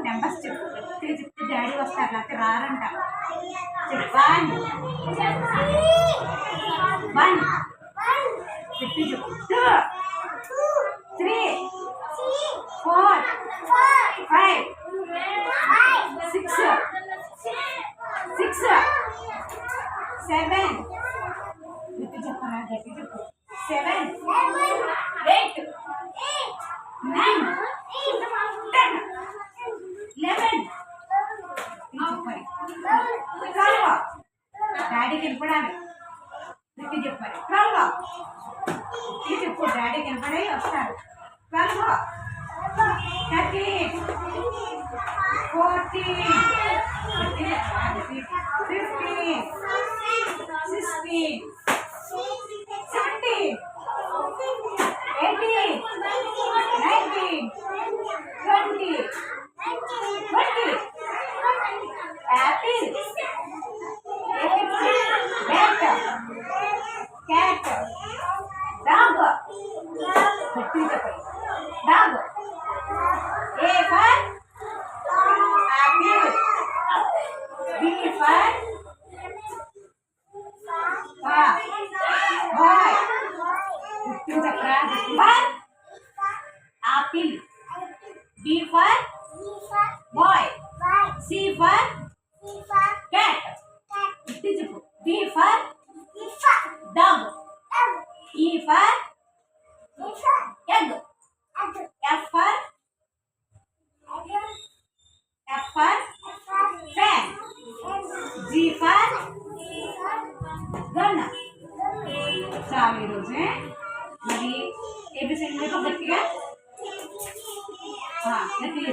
Numbers చెప్పు, గట్టిగా చెప్తే డాడీ వస్తారు, లేకపోతే రారంట. చెప్పాను 1 గట్టి చెప్పు 2 3 4 5 6 7 గట్టి చెప్పరా, గట్టి చెప్పు 7 8 9 10 11 చెప్పాలి. డాడీకి వినపడాలి, గట్టి చెప్పాలి. 12 చెప్పు, డాడీకి వినపడే వస్తారు. 12 13 14 15 16 17 18 19 20 apple cat dog dog A for apple B for boy apple B for boy C for cat D for dog E for egg F for fan G for gun. చాలు ఈరోజే. మరి ఏబిసిడి గట్టిగా గట్టిగా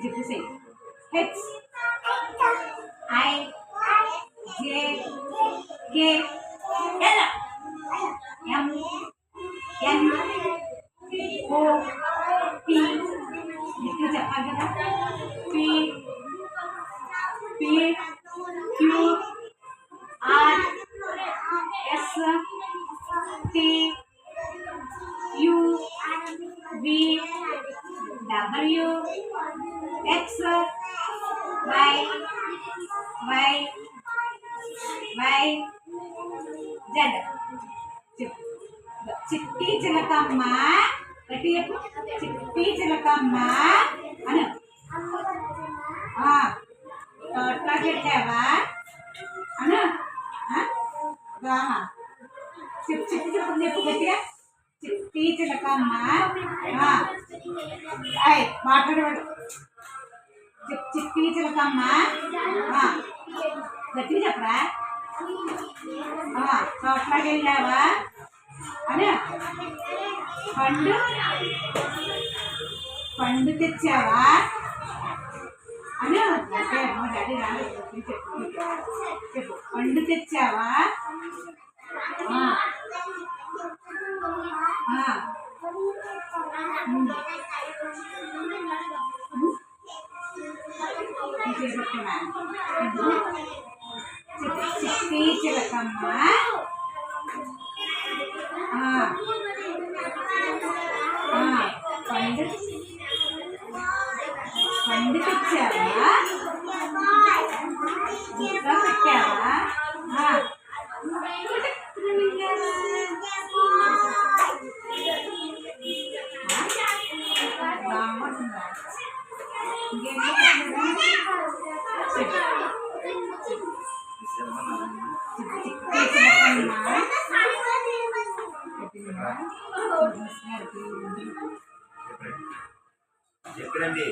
చెప్పేసి H I J K L M N O P ఇట్లా చెప్పాలి కదా. P Q R S T U V W X Y Z. చిట్టి చిలకమ్మ గట్టి చెప్పు, చిట్టి చిలకమ్మ అను. తోటలోకి వెళ్ళావా అను. చెప్పు చిట్టి చెప్పు చెప్పు గట్టిగా, చిట్టి చిలకమ్మ మాట్లాడవాడు. చిట్టి చిలకమ్మ గట్టిగా చెప్పరా. తోటలోకి వెళ్ళావా అను. పండు తెచ్చావా అను. డాడీ రాలేదు, చెప్పు పండు తెచ్చావా. పెట్టావమ్మా? పండు పెట్టావా? ఇంకా పెట్టావా? బాగుంటుందా? చెప్పండి.